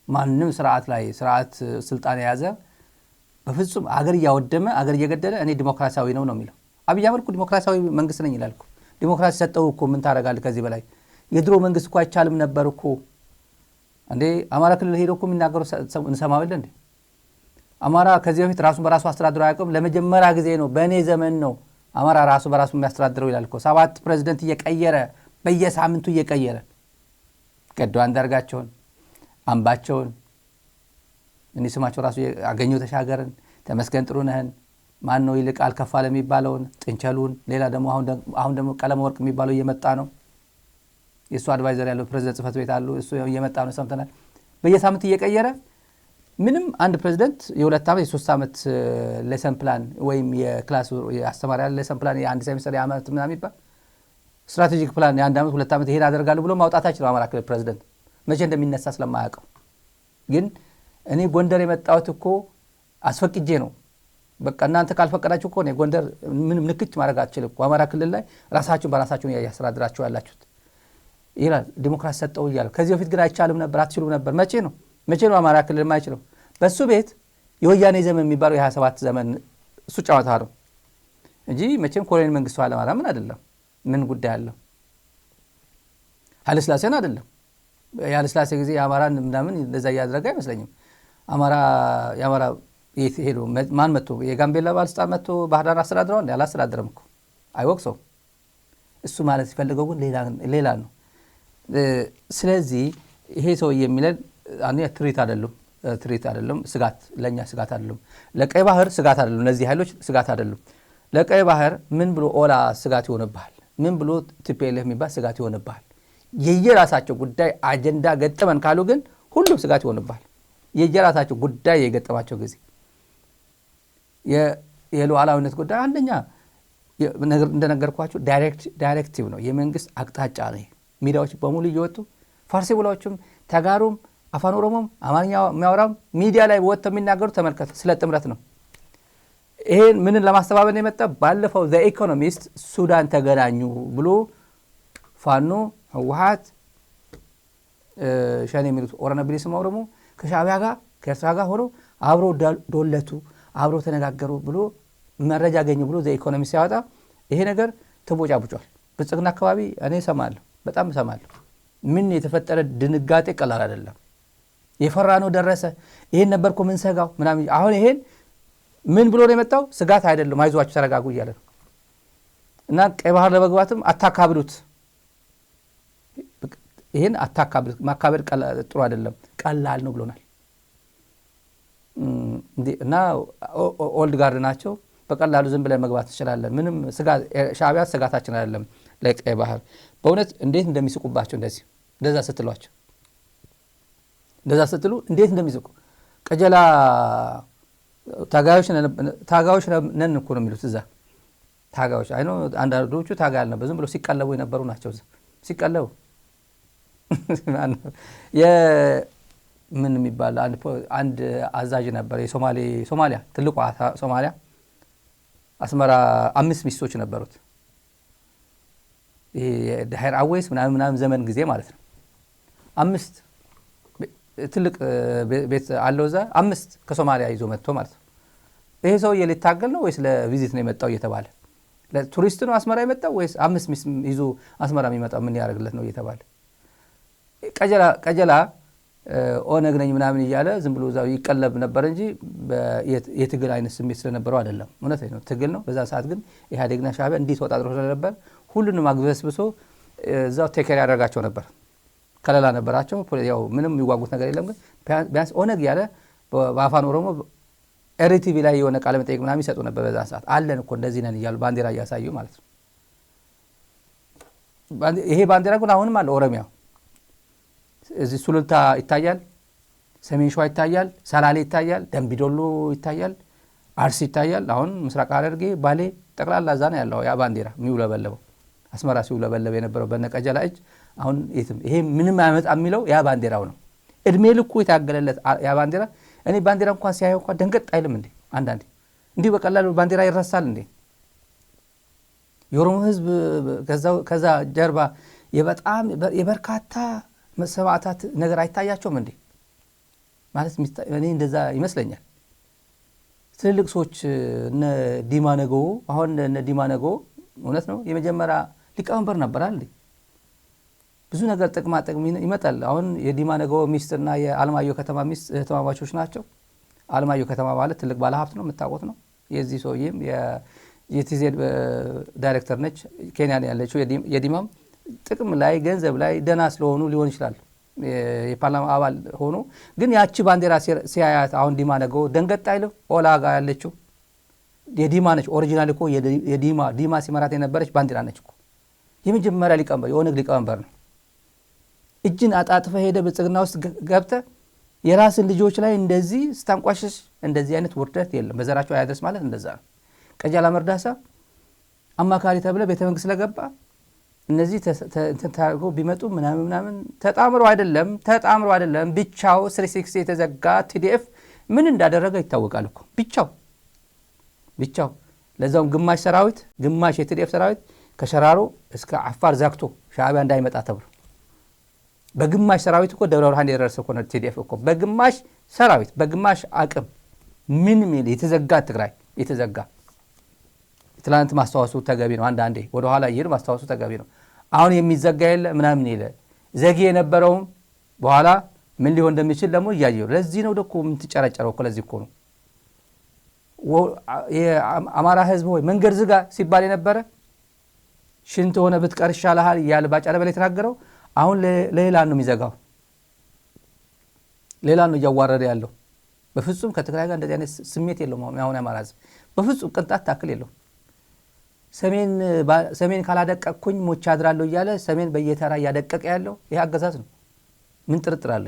ማንም ስርዓት ስልጣን የያዘ በፍጹም አገር እያወደመ አገር እየገደለ እኔ ዲሞክራሲያዊ ነው የሚለው። አብይ አህመድ እኮ ዲሞክራሲያዊ መንግስት ነኝ ይላል እኮ። ዲሞክራሲ ሰጠው እኮ ምን ታደርጋለህ ከዚህ በላይ? የድሮ መንግስት እኮ አይቻልም ነበር እኮ እንዴ። አማራ ክልል ሄዶ እኮ የሚናገሩ እንሰማው የለ እንዴ? አማራ ከዚህ በፊት ራሱን በራሱ አስተዳድሮ አያውቅም። ለመጀመሪያ ጊዜ ነው በእኔ ዘመን ነው አማራ ራሱ በራሱ የሚያስተዳድረው ይላል እኮ። 7 ፕሬዝዳንት እየቀየረ በየሳምንቱ እየቀየረ ገዱ አንዳርጋቸውን፣ አምባቸውን፣ እኔ ስማቸው ራሱ አገኘው ተሻገርን፣ ተመስገን ጥሩነህን ማን ነው ይልቃል ከፋለ የሚባለውን ጥንቸሉን ሌላ ደግሞ አሁን ደግሞ ቀለም ወርቅ የሚባለው እየመጣ ነው የሱ አድቫይዘር ያለው ፕሬዝዳንት ጽፈት ቤት አሉ እሱ እየመጣ ነው ሰምተናል በየሳምንት እየቀየረ ምንም አንድ ፕሬዝዳንት የ2 ዓመት የ3 ዓመት ሌሰን ፕላን ወይም የክላስ ያስተማሪያ ሌሰን ፕላን የአንድ ሴሚስተር የዓመት ምናምን ይባል ስትራቴጂክ ፕላን የአንድ ዓመት 2 ዓመት ይሄን አደርጋለሁ ብሎ ማውጣታችን ነው አማራ ክልል ፕሬዝዳንት መቼ እንደሚነሳ ስለማያውቀው ግን እኔ ጎንደር የመጣሁት እኮ አስፈቅጄ ነው በቃ እናንተ ካልፈቀዳችሁ እኮ ነው ጎንደር ምንም ንክች ማድረግ አትችልም እኮ አማራ ክልል ላይ ራሳችሁን በራሳችሁን ያስተዳድራችሁ ያላችሁት ይላል ዲሞክራሲ ሰጠው ይላል ከዚህ በፊት ግን አይቻልም ነበር አትችሉም ነበር መቼ ነው አማራ ክልል ማይችለው በሱ ቤት የወያኔ ዘመን የሚባለው የ27 ዘመን እሱ ጫዋታ ነው እንጂ መቼም ኮሎኔል መንግስቱ ኃይለማርያም ምን አይደለም ምን ጉዳይ አለው ኃይለ ሥላሴን አይደለም ኃይለ ሥላሴ ጊዜ አማራን ምናምን እንደዛ ያደረገ አይመስለኝም የአማራ ሄዶ ማን መጥቶ የጋምቤላ ባለስልጣን መጥቶ ባህር ዳር አስተዳድረው እንዴ አላስተዳደረም እኮ አይወቅሰው እሱ ማለት ሲፈልገው ግን ሌላ ነው ስለዚህ ይሄ ሰው የሚለን አንያ ትሪት አይደለም ስጋት ለኛ ስጋት አይደለም ለቀይ ባህር ስጋት አይደለም እነዚህ ኃይሎች ስጋት አይደለም ለቀይ ባህር ምን ብሎ ኦላ ስጋት ይሆንብሃል ምን ብሎ ቲፒኤልኤፍ የሚባል ስጋት ይሆንብሃል የየራሳቸው ጉዳይ አጀንዳ ገጠመን ካሉ ግን ሁሉም ስጋት ይሆንብሃል የየራሳቸው ጉዳይ የገጠማቸው ጊዜ የሉዓላዊነት ጉዳይ አንደኛ እንደነገርኳችሁ ዳይሬክቲቭ ነው የመንግስት አቅጣጫ ነው ሚዲያዎች በሙሉ እየወጡ ፋርሲ ብላዎችም ተጋሩም አፋን ኦሮሞም አማርኛ የሚያወራም ሚዲያ ላይ ወጥተው የሚናገሩ ተመልከቱ ስለ ጥምረት ነው ይሄን ምንን ለማስተባበል የመጣ ባለፈው ዘ ኢኮኖሚስት ሱዳን ተገናኙ ብሎ ፋኖ ህወሓት ሸኔ የሚሉት ኦሮሞ ብሊስም ኦሮሞ ከሻዕቢያ ጋር ከኤርትራ ጋር ሆኖ አብሮ ዶለቱ አብሮ ተነጋገሩ ብሎ መረጃ አገኙ ብሎ ዘ ኢኮኖሚስት ያወጣ ይሄ ነገር ተቦጫቡጫል ብልጽግና አካባቢ እኔ ሰማለሁ በጣም ሰማለሁ ምን የተፈጠረ ድንጋጤ ቀላል አይደለም የፈራነው ደረሰ ይሄን ነበርኩ ምን ሰጋው ምናምን አሁን ይሄን ምን ብሎ ነው የመጣው ስጋት አይደለም አይዟችሁ ተረጋጉ እያለ ነው እና ቀይ ባህር ለመግባትም አታካብዱት ይሄን አታካብዱት ማካበድ ጥሩ አይደለም ቀላል ነው ብሎናል እና ኦልድ ጋርድ ናቸው በቀላሉ ዝም ብለን መግባት እንችላለን ምንም ስጋት ሻዕቢያ ስጋታችን አይደለም ለቀይ ባህር በእውነት እንዴት እንደሚስቁባቸው እንደዛ ስትሉ እንዴት እንደሚስቁ ቀጀላ ታጋዮች ነን እኮ ነው የሚሉት እዛ ታጋዮች አይ ነው አንዳንዶቹ ታጋ ያልነበሩ ዝም ብሎ ሲቀለቡ የነበሩ ናቸው ሲቀለቡ ምን የሚባል አንድ አዛዥ ነበር የሶማሊያ ትልቋ ሶማሊያ አስመራ 5 ሚስቶች ነበሩት ይሄ ዳህር አዌስ ምናምን ዘመን ጊዜ ማለት ነው 5 ትልቅ ቤት አለው እዛ 5 ከሶማሊያ ይዞ መጥቶ ማለት ነው ይሄ ሰው ሊታገል ነው ወይስ ለቪዚት ነው የመጣው እየተባለ ለቱሪስት ነው አስመራ የመጣው ወይስ 5 ሚስት ይዞ አስመራ የሚመጣው ምን ያደርግለት ነው እየተባለ ቀጀላ ኦነግ ነኝ ምናምን እያለ ዝም ብሎ እዛው ይቀለብ ነበር እንጂ የትግል አይነት ስሜት ስለነበረው አይደለም እውነት ነው ትግል ነው በዛ ሰዓት ግን ኢህአዴግና ሻዕቢያ እንዲህ ተወጣጥሮ ስለነበር ሁሉንም አግበስብሶ እዛው ቴከር ያደርጋቸው ነበር ከለላ ነበራቸው ያው ምንም የሚዋጉት ነገር የለም ግን ቢያንስ ኦነግ ያለ በአፋን ኦሮሞ ኤሪቲቪ ላይ የሆነ ቃለ መጠይቅ ምናምን ይሰጡ ነበር በዛ ሰዓት አለን እኮ እንደዚህ ነን እያሉ ባንዲራ እያሳዩ ማለት ነው ይሄ ባንዲራ ግን አሁንም አለ ኦሮሚያ እዚህ ሱሉልታ ይታያል ሰሜን ሸዋ ይታያል ሰላሌ ይታያል ደምቢዶሎ ይታያል አርሲ ይታያል አሁን ምስራቅ ሐረርጌ ባሌ ጠቅላላ እዛ ነው ያለው ያ ባንዲራ የሚውለበለበው አስመራ ሲውለበለበ የነበረው በነቀጀላ እጅ አሁን ይሄ ምንም አይመጣ የሚለው ያ ባንዲራው ነው እድሜ ልኩ የታገለለት ያ ባንዲራ እኔ ባንዲራ እንኳን ሲያየው እንኳን ደንገጥ አይልም እንዴ አንዳንዴ እንዲህ በቀላሉ ባንዲራ ይረሳል እንዴ የኦሮሞ ህዝብ ከዛ ጀርባ የበጣም የበርካታ መሰማዕታት ነገር አይታያቸውም እንዴ ማለት እኔ እንደዛ ይመስለኛል ትልልቅ ሰዎች እነ ዲማነጎ አሁን እነ ዲማነጎ እውነት ነው የመጀመሪያ ሊቀመንበር ነበር አይደል ብዙ ነገር ጥቅማ ጥቅም ይመጣል አሁን የዲማነጎ ሚስትና የአልማዮ ከተማ ሚስት ተማማቾች ናቸው አልማዮ ከተማ ማለት ትልቅ ባለ ሀብት ነው የምታውቁት ነው የዚህ ሰውዬም የቲዜድ ዳይሬክተር ነች ኬንያ ያለችው የዲማም ጥቅም ላይ ገንዘብ ላይ ደና ስለሆኑ ሊሆን ይችላል የፓርላማ አባል ሆኖ ግን ያቺ ባንዲራ ሲያያት አሁን ዲማነጎ ደንገጥ አይልም ኦላጋ ያለችው የዲማ ነች ኦሪጂናል እኮ የዲማ ሲመራት የነበረች ባንዲራ ነች እኮ የመጀመሪያ ሊቀመንበር የኦነግ ሊቀመንበር ነው። እጅን አጣጥፈ ሄደ ብልጽግና ውስጥ ገብተ የራስን ልጆች ላይ እንደዚህ ስታንቋሽሽ እንደዚህ አይነት ውርደት የለም። በዘራቸው አያደርስ ማለት እንደዛ ነው። ቀጀላ መርዳሳ አማካሪ ተብለ ቤተ መንግስት ስለገባ እነዚህ ተታርጎ ቢመጡ ምናምን ተጣምሮ አይደለም ብቻው 360 የተዘጋ ቲዲኤፍ ምን እንዳደረገ ይታወቃል እኮ ብቻው ለዛውም ግማሽ ሰራዊት ግማሽ የቲዲኤፍ ሰራዊት ከሸራሮ እስከ አፋር ዛክቶ ሻዕቢያ እንዳይመጣ ተብሎ በግማሽ ሰራዊት እኮ ደብረ ብርሃን የደረሰ እኮ ነው ቲዲኤፍ እኮ በግማሽ ሰራዊት በግማሽ አቅም ምን ሚል የተዘጋ ትግራይ የተዘጋ ትላንት ማስተዋወሱ ተገቢ ነው። አንዳንዴ ወደ ኋላ ይሄድ ማስተዋወሱ ተገቢ ነው። አሁን የሚዘጋ የለ ምናምን ይለ ዘጊ የነበረው በኋላ ምን ሊሆን እንደሚችል ደግሞ እያየው ለዚህ ነው ደኮ ምን ትጨረጨረው እኮ ለዚህ እኮ ነው የአማራ ህዝብ ሆይ መንገድ ዝጋ ሲባል የነበረ ሽንት ሆነ ብትቀር ይሻልሃል ያለ ባጫ ለበለ የተናገረው አሁን ሌላ ነው የሚዘጋው ሌላ ነው እያዋረደ ያለው። በፍጹም ከትግራይ ጋር እንደዚህ አይነት ስሜት የለውም። አሁን የአማራ ህዝብ በፍጹም ቅንጣት ታክል የለውም። ሰሜን ካላደቀቅኩኝ ሞች አድራለሁ እያለ ሰሜን በየተራ እያደቀቀ ያለው ይሄ አገዛዝ ነው። ምን ጥርጥር አለ?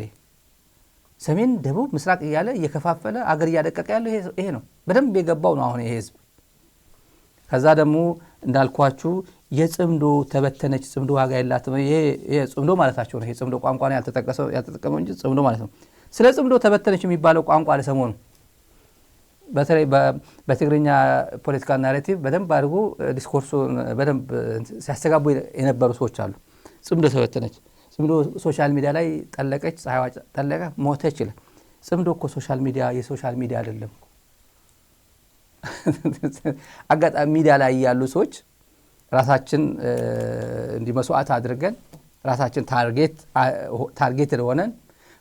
ሰሜን ደቡብ ምስራቅ እያለ እየከፋፈለ አገር እያደቀቀ ያለው ይሄ ነው። በደንብ የገባው ነው አሁን ይሄ ህዝብ። ከዛ ደግሞ እንዳልኳችሁ የጽምዶ ተበተነች ጽምዶ ዋጋ የላትም። ይሄ ጽምዶ ማለታቸው ነው። ይሄ ጽምዶ ቋንቋ ነው ያልተጠቀመው እንጂ ጽምዶ ማለት ነው። ስለ ጽምዶ ተበተነች የሚባለው ቋንቋ ለሰሞኑ በተለይ በትግርኛ ፖለቲካ ናሬቲቭ በደንብ አድርጎ ዲስኮርሱ በደንብ ሲያስተጋቡ የነበሩ ሰዎች አሉ። ጽምዶ ተበተነች፣ ጽምዶ ሶሻል ሚዲያ ላይ ጠለቀች፣ ፀሐይዋ ጠለቀ፣ ሞተች ይላል። ጽምዶ እኮ የሶሻል ሚዲያ አይደለም። አጋጣሚ ሚዲያ ላይ ያሉ ሰዎች ራሳችን እንዲመስዋዕት አድርገን ራሳችን ታርጌት ሆነን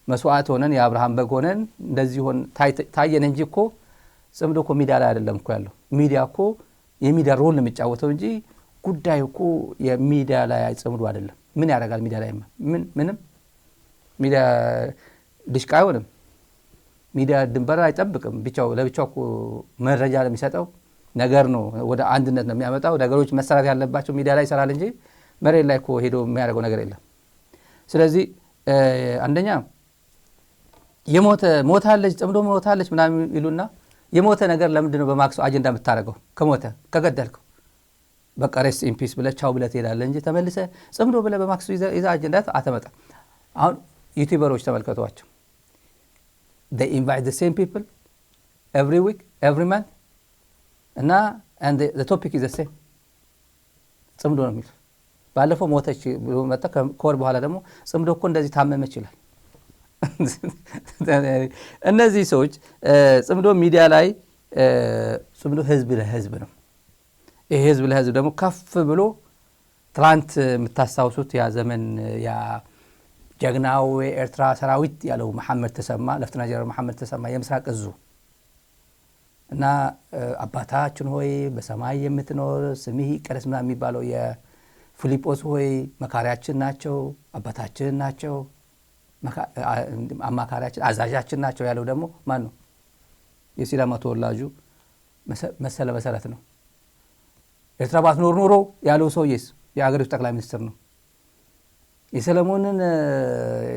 መስዋዕት ሆነን የአብርሃም በግ ሆነን እንደዚህ ሆን ታየን እንጂ እኮ ጽምዶ እኮ ሚዲያ ላይ አይደለም እኮ ያለው። ሚዲያ እኮ የሚዲያ ሮል ነው የሚጫወተው እንጂ ጉዳዩ እኮ የሚዲያ ላይ ጽምዶ አይደለም። ምን ያደርጋል ሚዲያ ላይ? ምንም ሚዲያ ድሽቃ አይሆንም። ሚዲያ ድንበር አይጠብቅም። ለብቻው እኮ መረጃ ለሚሰጠው ነገር ነው፣ ወደ አንድነት ነው የሚያመጣው። ነገሮች መሰራት ያለባቸው ሚዲያ ላይ ይሰራል እንጂ መሬት ላይ እኮ ሄዶ የሚያደርገው ነገር የለም። ስለዚህ አንደኛ ሞታለች ጽምዶ ሞታለች ምናምን ይሉና የሞተ ነገር ለምንድን ነው በማክሱ አጀንዳ የምታደርገው? ከሞተ ከገደልከው በቃ ሬስት ኢን ፒስ ብለህ ቻው ብለህ ትሄዳለህ እንጂ ተመልሰህ ጽምዶ ብለህ በማክሱ ይዛ አጀንዳ አተመጣ። አሁን ዩቲዩበሮች ተመልከቷቸው። they invite the same people every week every month and the topic is the same ጽምዶ ነው የሚል። ባለፈው ሞተች ብሎ መጣ። ከወር በኋላ ደግሞ ጽምዶ እኮ እንደዚህ ታመመች ይላል። እነዚህ ሰዎች ጽምዶ ሚዲያ ላይ ጽምዶ ህዝብ ለህዝብ ነው። ይሄ ህዝብ ለህዝብ ደግሞ ከፍ ብሎ ትላንት የምታስታውሱት ያ ዘመን ያ ጀግናው የኤርትራ ሰራዊት ያለው መሐመድ ተሰማ ለፍተና ጀነራል መሐመድ ተሰማ የምስራቅ እዙ እና አባታችን ሆይ በሰማይ የምትኖር ስምህ ይቀደስ ምናምን የሚባለው የፊልጶስ ሆይ መካሪያችን ናቸው፣ አባታችን ናቸው፣ አማካሪያችን አዛዣችን ናቸው ያለው ደግሞ ማን ነው? የሲዳማ ተወላጁ መሰለ መሰረት ነው። ኤርትራ ባትኖር ኖሮ ያለው ሰውዬስ የአገሪቱ ጠቅላይ ሚኒስትር ነው። የሰለሞንን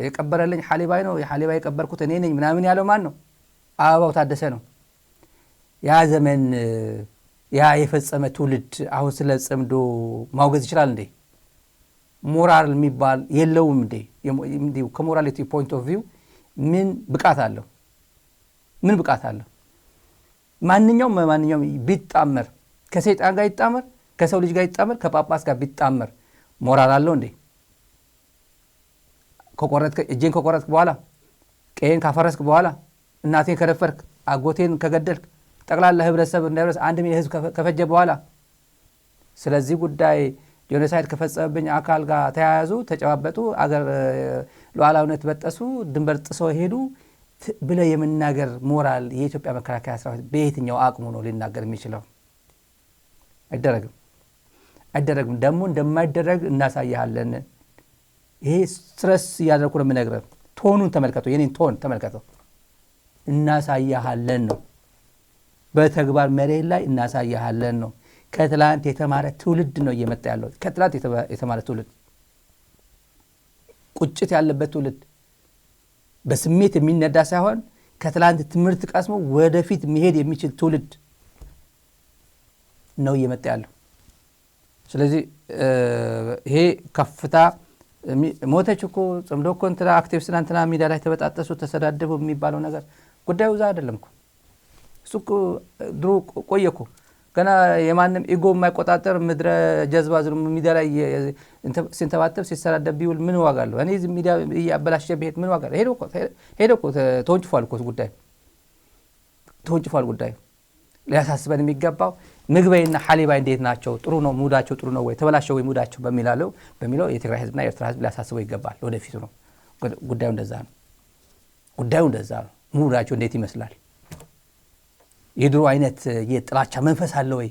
የቀበረልኝ ሐሊባይ ነው፣ የሐሊባይ የቀበርኩት እኔ ነኝ ምናምን ያለው ማን ነው? አበባው ታደሰ ነው። ያ ዘመን ያ የፈጸመ ትውልድ አሁን ስለ ጽምዶ ማውገዝ ይችላል እንዴ? ሞራል የሚባል የለውም እንዴ? ከሞራሊቲ ፖይንት ኦፍ ቪው ምን ብቃት አለው? ምን ብቃት አለው? ማንኛውም ቢጣመር ከሰይጣን ጋር ይጣመር፣ ከሰው ልጅ ጋር ይጣመር፣ ከጳጳስ ጋር ቢጣመር ሞራል አለው እንዴ? እጄን ከቆረጥክ በኋላ ቀዬን ካፈረስክ በኋላ እናቴን ከደፈርክ አጎቴን ከገደልክ ጠቅላላ ህብረተሰብ እንዳይረስ 1 ሚሊዮን ህዝብ ከፈጀ በኋላ ስለዚህ ጉዳይ ጄኖሳይድ ከፈጸመብኝ አካል ጋር ተያያዙ፣ ተጨባበጡ፣ አገር ሉዓላዊነት በጠሱ፣ ድንበር ጥሰው ሄዱ ብለ የመናገር ሞራል የኢትዮጵያ መከላከያ ሰራዊት በየትኛው አቅሙ ነው ሊናገር የሚችለው? አይደረግም። ደግሞ እንደማይደረግ እናሳያለን። ይሄ ስትረስ እያደረኩ ነው የምነግርህ። ቶኑን ተመልከተው፣ የኔን ቶን ተመልከተው። እናሳያለን ነው። በተግባር መሬት ላይ እናሳያለን ነው። ከትላንት የተማረ ትውልድ ነው እየመጣ ያለው። ከትላንት የተማረ ትውልድ፣ ቁጭት ያለበት ትውልድ፣ በስሜት የሚነዳ ሳይሆን ከትላንት ትምህርት ቀስሞ ወደፊት መሄድ የሚችል ትውልድ ነው እየመጣ ያለው። ስለዚህ ይሄ ከፍታ ሞተች እኮ ጽምዶ እኮ እንትና አክቲቪስት እንትና ሚዲያ ላይ ተበጣጠሱ ተሰዳደቡ የሚባለው ነገር ጉዳዩ እዛ አይደለም እኮ። እሱ እኮ ድሮ ቆየ እኮ። ገና የማንም ኢጎ የማይቆጣጠር ምድረ ጀዝባ ዝም ሚዲያ ላይ ሲንተባተብ ሲሰዳደብ ቢውል ምን ዋጋ አለው? እኔ እዚህ ሚዲያ እያበላሸ ብሄድ ምን ዋጋ አለው? ሄዶ እኮ ተወንጭፏል እኮ ጉዳዩ ተወንጭፏል ጉዳዩ። ሊያሳስበን የሚገባው ምግበይና ሐሊባይ እንዴት ናቸው? ጥሩ ነው ሙዳቸው ጥሩ ነው ወይ ተበላሸው ወይ ሙዳቸው በሚለው የትግራይ ህዝብና የኤርትራ ህዝብ ሊያሳስበው ይገባል። ወደፊቱ ነው ጉዳዩ እንደዛ ነው። ጉዳዩ እንደዛ ነው። ሙዳቸው እንዴት ይመስላል? የድሮ አይነት የጥላቻ መንፈስ አለ ወይ?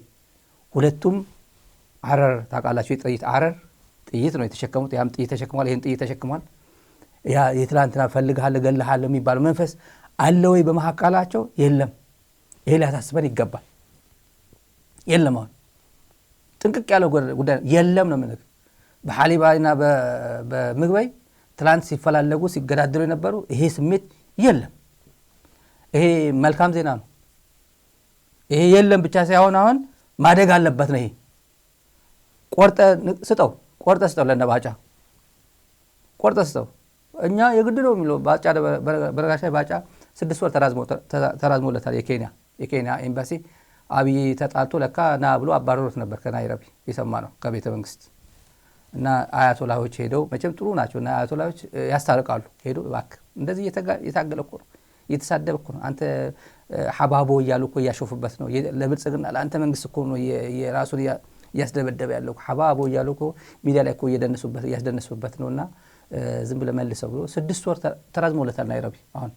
ሁለቱም አረር ታውቃላችሁ፣ የጥይት አረር ጥይት ነው የተሸከሙት። ያም ጥይት ተሸክሟል፣ ይሄን ጥይት ተሸክሟል። ያ የትላንትና ፈልግሃለሁ እገልሃለሁ የሚባለው መንፈስ አለ ወይ በመካከላቸው? የለም። ይሄ ሊያሳስበን ይገባል። የለም። አሁን ጥንቅቅ ያለው ጉዳይ የለም ነው ምንክ በሐሊባይና በምግበይ ትላንት ሲፈላለጉ ሲገዳደሩ የነበሩ ይሄ ስሜት የለም። ይሄ መልካም ዜና ነው። ይሄ የለም ብቻ ሳይሆን አሁን ማደግ አለበት ነው። ይሄ ቆርጠ ስጠው ለነባጫ ቆርጠ ስጠው። እኛ የግድ ነው የሚለው ባጫ በረጋሻ ባጫ 6 ወር ተራዝሞለታል። የኬንያ ኤምባሲ አብይ ተጣልቶ ለካ ና ብሎ አባረሮት ነበር ከናይሮቢ የሰማ ነው ከቤተ መንግስት። እና አያቶላዎች ሄደው መቼም ጥሩ ናቸው እና አያቶላዎች ያስታርቃሉ። ሄዶ እባክህ እንደዚህ እየታገለ እኮ ነው እየተሳደበ እኮ ነው አንተ ሐባቦ እያሉ እኮ እያሾፉበት ነው ለብልጽግና ለአንተ መንግስት እኮ ነው የራሱን እያስደበደበ ያለው ሐባቦ እያሉ እኮ ሚዲያ ላይ እኮ እያስደነሱበት ነውና ዝም ብለ መልሰው ብሎ 6 ወር ተራዝሞለታል ናይሮቢ። አሁን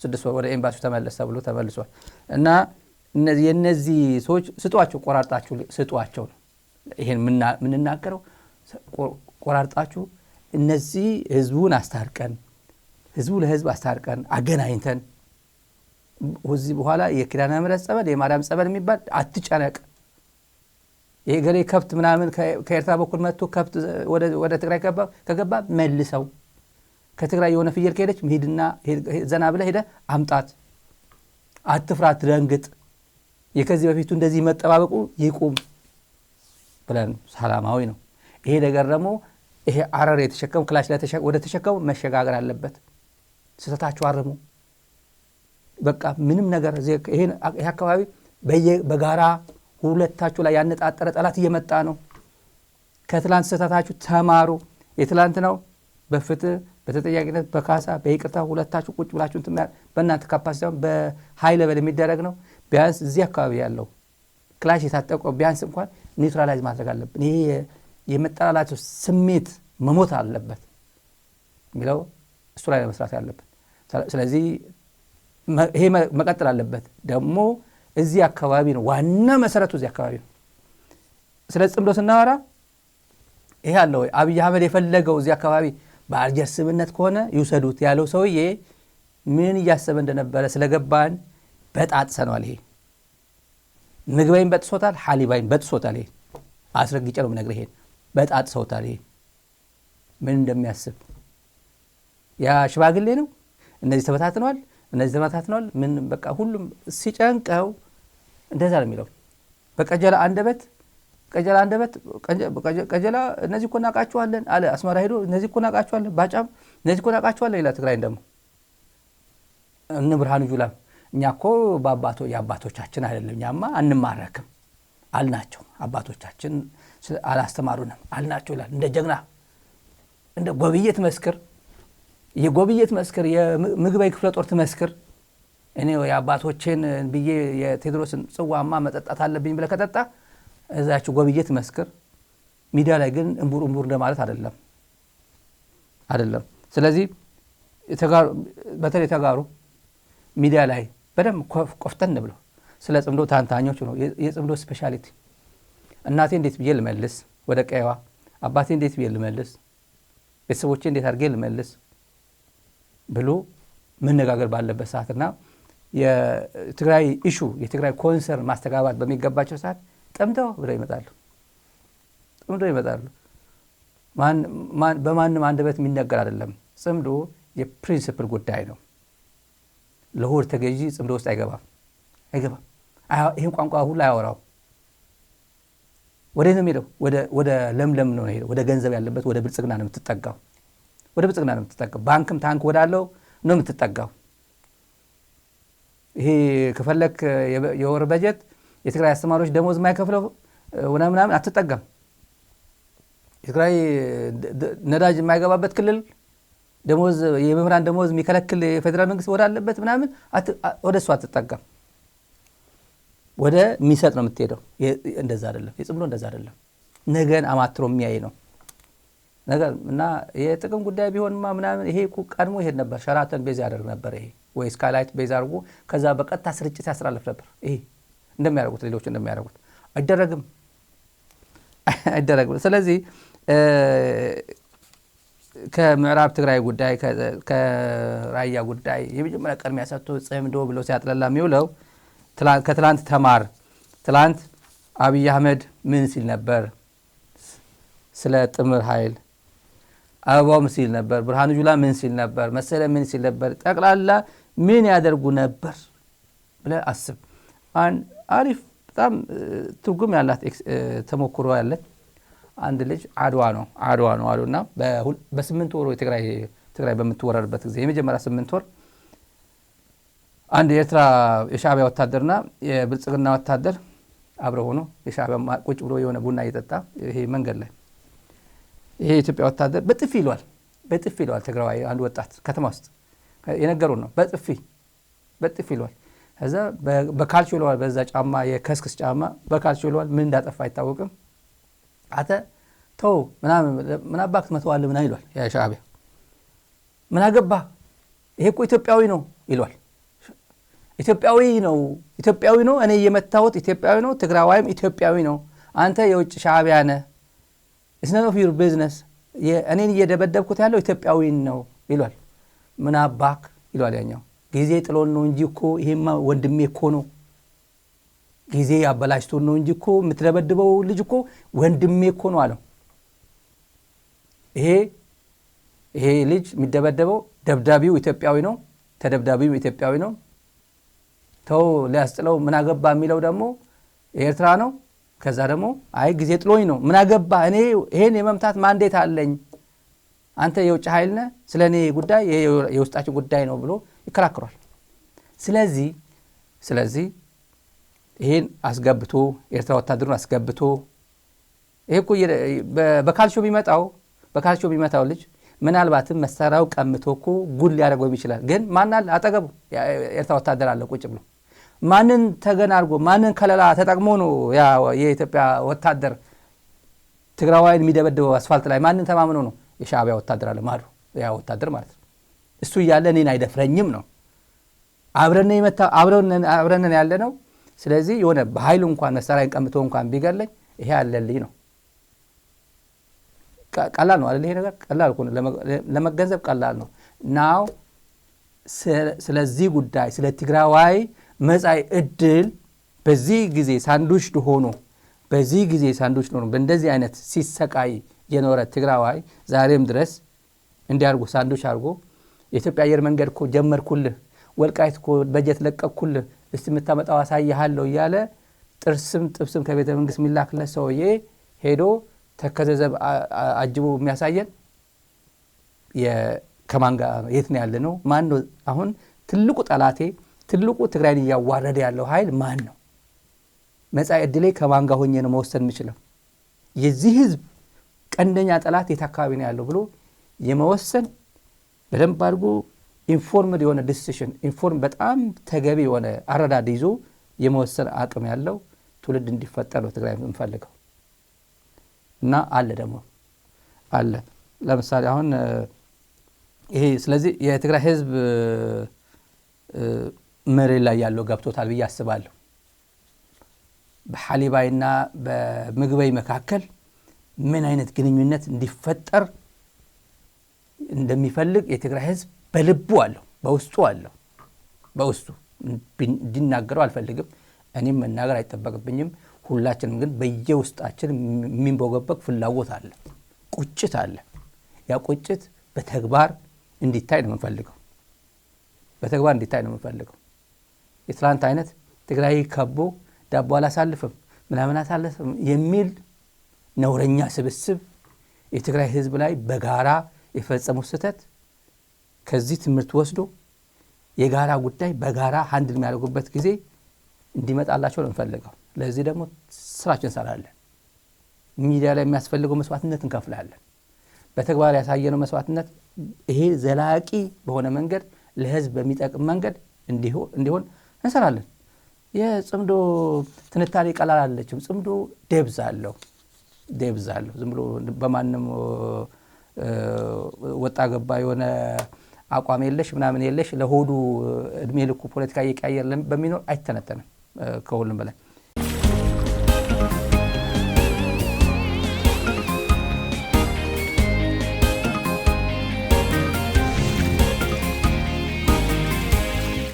6 ወር ወደ ኤምባሲው ተመለሰ ብሎ ተመልሷል። እና የነዚህ ሰዎች ስጧቸው፣ ቆራርጣችሁ ስጧቸው ነው ይሄን ምንናገረው። ቆራርጣችሁ እነዚህ ህዝቡን አስታርቀን ህዝቡ ለህዝብ አስታርቀን አገናኝተን ወዚህ በኋላ የኪዳነ ምሕረት ጸበል የማርያም ጸበል የሚባል አትጨነቅ። ይሄ ገሬ ከብት ምናምን ከኤርትራ በኩል መጥቶ ከብት ወደ ትግራይ ከገባ መልሰው። ከትግራይ የሆነ ፍየል ከሄደች ሄድና ዘና ብለ ሄደ አምጣት። አትፍራ፣ አትደንግጥ። የከዚህ በፊቱ እንደዚህ መጠባበቁ ይቁም ብለን ሰላማዊ ነው። ይሄ ነገር ደግሞ ይሄ አረር የተሸከሙ ክላሽ ላይ ወደ ተሸከሙ መሸጋገር አለበት። ስተታችሁ አርሙ። በቃ ምንም ነገር ይሄ አካባቢ በጋራ ሁለታችሁ ላይ ያነጣጠረ ጠላት እየመጣ ነው። ከትላንት ስተታችሁ ተማሩ። የትላንት ነው በፍትህ በተጠያቂነት በካሳ በይቅርታ ሁለታችሁ ቁጭ ብላችሁ በእናንተ ካፓሲቲ በሃይ ሌቨል የሚደረግ ነው። ቢያንስ እዚህ አካባቢ ያለው ክላሽ የታጠቀው ቢያንስ እንኳን ኒውትራላይዝ ማድረግ አለብን። ይሄ የመጠላላት ስሜት መሞት አለበት የሚለው እሱ ላይ መስራት ያለበት። ስለዚህ ይሄ መቀጠል አለበት። ደግሞ እዚህ አካባቢ ነው ዋና መሰረቱ፣ እዚህ አካባቢ ነው። ስለ ጽምዶ ስናወራ ይሄ አለ ወይ አብይ አህመድ የፈለገው እዚህ አካባቢ በአልጀር ስምነት ከሆነ ይውሰዱት ያለው ሰውዬ ምን እያሰበ እንደነበረ ስለገባን በጣጥሰናል። ይሄ ምግበይን በጥሶታል፣ ሐሊባይን በጥሶታል። ይሄ አስረግጬ ነው የምነግርህ። ይሄን በጣጥሰውታል። ይሄ ምን እንደሚያስብ ያ ሽማግሌ ነው። እነዚህ ተበታትነዋል። ምን በቃ ሁሉም ሲጨንቀው እንደዛ ነው የሚለው። በቀጀላ አንደበት ቀጀላ እነዚህ እኮ ናቃቸዋለን አለ። አስመራ ሄዶ እነዚህ እኮ ናቃቸዋለን፣ ባጫም እነዚህ እኮ ናቃቸዋለን ይላል። ትግራይ ደግሞ እነ ብርሃኑ ጁላ እኛ እኮ የአባቶቻችን አይደለም እኛማ አንማረክም አልናቸው። አባቶቻችን አላስተማሩንም አልናቸው ይላል። እንደ ጀግና እንደ ጎብዬት መስክር የምግበይ ክፍለ ጦር ትመስክር። እኔ የአባቶቼን ብዬ የቴዎድሮስን ጽዋማ መጠጣት አለብኝ ብለህ ከጠጣ እዛችሁ ጎብዬት መስክር። ሚዲያ ላይ ግን እንቡር እንደማለት አይደለም። ስለዚህ በተለይ ተጋሩ ሚዲያ ላይ በደም ቆፍጠን ብለው ስለ ጽምዶ ታንታኞች ነው። የጽምዶ ስፔሻሊቲ እናቴ እንዴት ብዬ ልመልስ ወደ ቀይዋ፣ አባቴ እንዴት ብዬ ልመልስ፣ ቤተሰቦቼ እንዴት አድርጌ ልመልስ ብሎ መነጋገር ባለበት ሰዓትና የትግራይ ኢሹ የትግራይ ኮንሰርን ማስተጋባት በሚገባቸው ሰዓት ጠምደው ብለው ይመጣሉ። በማንም አንደበት የሚነገር አይደለም። ጽምዶ የፕሪንሲፕል ጉዳይ ነው። ለሆድ ተገዢ ጽምዶ ውስጥ አይገባም። ይህን ቋንቋ ሁሉ አያወራው። ወደ ነው የሚሄደው? ወደ ለምለም ነው ሄደው፣ ወደ ገንዘብ ያለበት ወደ ብልጽግና ነው የምትጠጋው። ባንክም ታንክ ወዳለው ነው የምትጠጋው። ይሄ ከፈለክ የወር በጀት የትግራይ አስተማሪዎች ደሞዝ የማይከፍለው ምናምን አትጠጋም። የትግራይ ነዳጅ የማይገባበት ክልል ደሞዝ የመምህራን ደሞዝ የሚከለክል የፌደራል መንግስት ወዳለበት ምናምን ወደ እሱ አትጠጋም። ወደ የሚሰጥ ነው የምትሄደው። እንደዛ አይደለም፣ የጽምዶ እንደዛ አይደለም። ነገን አማትሮ የሚያይ ነው ነገር እና የጥቅም ጉዳይ ቢሆንማ ምናምን ይሄ ቀድሞ ይሄድ ነበር። ሸራተን ቤዝ ያደርግ ነበር ይሄ ወይ ስካይላይት ቤዝ አድርጎ ከዛ በቀጥታ ስርጭት ያስተላልፍ ነበር። ይሄ እንደሚያደርጉት ሌሎች እንደሚያደርጉት አይደረግም። ስለዚህ ከምዕራብ ትግራይ ጉዳይ ከራያ ጉዳይ የመጀመሪያ ቅድሚያ ሰጥቶ ጽምዶ ብሎ ሲያጥላላ የሚውለው ከትላንት ተማር። ትላንት አብይ አህመድ ምን ሲል ነበር? ስለ ጥምር ኃይል አበባው ምን ሲል ነበር? ብርሃኑ ጁላ ምን ሲል ነበር? መሰለ ምን ሲል ነበር? ጠቅላላ ምን ያደርጉ ነበር ብለህ አስብ። አሪፍ በጣም ትርጉም ያላት ተሞክሮ ያለት አንድ ልጅ አድዋ ነው አሉና በ8 ወር ትግራይ በምትወረርበት ጊዜ የመጀመሪያ 8 ወር አንድ የሻዕቢያ ወታደርና የብልጽግና ወታደር አብረው ሆኖ የሻዕቢያ ቁጭ ብሎ የሆነ ቡና እየጠጣ ይሄ መንገድ ላይ ይሄ የኢትዮጵያ ወታደር በጥፊ ይሏል ትግራዋይ አንድ ወጣት ከተማ ውስጥ የነገሩን ነው። በጥፊ ይሏል። ከዛ በካልቾ ይሏል። በዛ ጫማ የከስክስ ጫማ በካልቾ ይሏል። ምን እንዳጠፋ አይታወቅም። አተ ተው ምን አባክ መተዋል ምን ይሏል። ያ ሻዕቢያ ምን አገባ ይሄ እኮ ኢትዮጵያዊ ነው ይሏል። ኢትዮጵያዊ ነው እኔ የመታወት ኢትዮጵያዊ ነው። ትግራዋይም ኢትዮጵያዊ ነው። አንተ የውጭ ሻዕቢያ ነህ። it's none of your business። እኔን እየደበደብኩት ያለው ኢትዮጵያዊ ነው ይሏል። ምን አባክ ይሏል ያኛው። ጊዜ ጥሎን ነው እንጂ እኮ ይሄማ ወንድሜ እኮ ነው። ጊዜ ያበላሽቶን ነው እንጂ እኮ የምትደበድበው ልጅ እኮ ወንድሜ እኮ ነው አለው። ይሄ ልጅ የሚደበደበው ደብዳቢው ኢትዮጵያዊ ነው። ተደብዳቢው ኢትዮጵያዊ ነው። ተው ሊያስጥለው ምን አገባ የሚለው ደግሞ ኤርትራ ነው። ከዛ ደግሞ አይ ጊዜ ጥሎኝ ነው ምን አገባ እኔ ይሄን የመምታት ማንዴት አለኝ። አንተ የውጭ ኃይል ነህ፣ ስለኔ ጉዳይ የውስጣችን ጉዳይ ነው ብሎ ይከራከራል። ስለዚህ ይሄን አስገብቶ ኤርትራ ወታደሩን አስገብቶ ይሄ እኮ በካልቾ ቢመታው ልጅ ምናልባትም መሳሪያው ቀምቶ እኮ ጉል ሊያደርገው ይችላል። ግን ማናል አጠገቡ ኤርትራ ወታደር አለ ቁጭ ብሎ ማንን ተገና አድርጎ ማንን ከለላ ተጠቅሞ ነው የኢትዮጵያ ወታደር ትግራዋይን የሚደበድበው? አስፋልት ላይ ማንን ተማምኖ ነው? የሻዕቢያ ወታደር አለ ማዶ ያ ወታደር ማለት ነው። እሱ እያለ እኔን አይደፍረኝም ነው። አብረን ያለ ነው። ስለዚህ የሆነ በኃይሉ እንኳን መሳሪያን ቀምቶ እንኳን ቢገለኝ ይሄ አለልኝ ነው። ቀላል ነው አይደል? ይሄ ነገር ቀላል እኮ ነው፣ ለመገንዘብ ቀላል ነው። ናው ስለዚህ ጉዳይ ስለ ትግራዋይ መጻኢ ዕድል በዚህ ጊዜ ሳንዱች ሆኖ በእንደዚህ አይነት ሲሰቃይ የኖረ ትግራዋይ ዛሬም ድረስ እንዲያርጉ ሳንዱች አርጎ የኢትዮጵያ አየር መንገድ እኮ ጀመርኩልህ፣ ወልቃይት እኮ በጀት ለቀቅኩልህ፣ እስቲ የምታመጣው አሳይሃለሁ እያለ ጥብስም ከቤተ መንግስት የሚላክለት ሰውዬ ሄዶ ተከዘዘብ አጅቦ የሚያሳየን ከማን ጋር የት ነው ያለ ነው? ማን ነው አሁን ትልቁ ጠላቴ? ትልቁ ትግራይን እያዋረደ ያለው ኃይል ማን ነው? መጻኢ ዕድሌ ከማን ጋር ሆኜ ነው መወሰን የምችለው? የዚህ ህዝብ ቀንደኛ ጠላት የት አካባቢ ነው ያለው ብሎ የመወሰን በደንብ አድርጎ ኢንፎርምድ የሆነ ዲሲሽን በጣም ተገቢ የሆነ አረዳድ ይዞ የመወሰን አቅም ያለው ትውልድ እንዲፈጠር ነው ትግራይ የምንፈልገው። እና ደግሞ አለ ለምሳሌ አሁን ይሄ ስለዚህ የትግራይ ህዝብ መሬት ላይ ያለው ገብቶታል ብዬ አስባለሁ። በሐሊባይና በምግበይ መካከል ምን አይነት ግንኙነት እንዲፈጠር እንደሚፈልግ የትግራይ ህዝብ በልቡ አለው፣ በውስጡ እንዲናገረው አልፈልግም። እኔም መናገር አይጠበቅብኝም። ሁላችንም ግን በየውስጣችን የሚንቦገበግ ፍላጎት አለ፣ ቁጭት አለ። ያ ቁጭት በተግባር እንዲታይ ነው የምንፈልገው። በተግባር እንዲታይ ነው የምንፈልገው። የትላንት አይነት ትግራይ ከቦ ዳቦ አላሳልፍም ምናምን አሳልፍም የሚል ነውረኛ ስብስብ የትግራይ ህዝብ ላይ በጋራ የፈጸሙት ስህተት ከዚህ ትምህርት ወስዶ የጋራ ጉዳይ በጋራ ሃንድል የሚያደርጉበት ጊዜ እንዲመጣላቸው ነው የምንፈልገው። ለዚህ ደግሞ ስራችን እንሰራለን። ሚዲያ ላይ የሚያስፈልገው መስዋዕትነት እንከፍላለን። በተግባር ያሳየነው መስዋዕትነት ይሄ ዘላቂ በሆነ መንገድ ለህዝብ በሚጠቅም መንገድ እንዲሆን እንሰራለን። የጽምዶ ትንታኔ ቀላል አይደለችም። ጽምዶ ዴብዝ አለው። ዝም ብሎ በማንም ወጣ ገባ የሆነ አቋም የለሽ ምናምን የለሽ ለሆዱ እድሜ ልኩ ፖለቲካ እየቀያየር በሚኖር አይተነተንም። ከሁሉም በላይ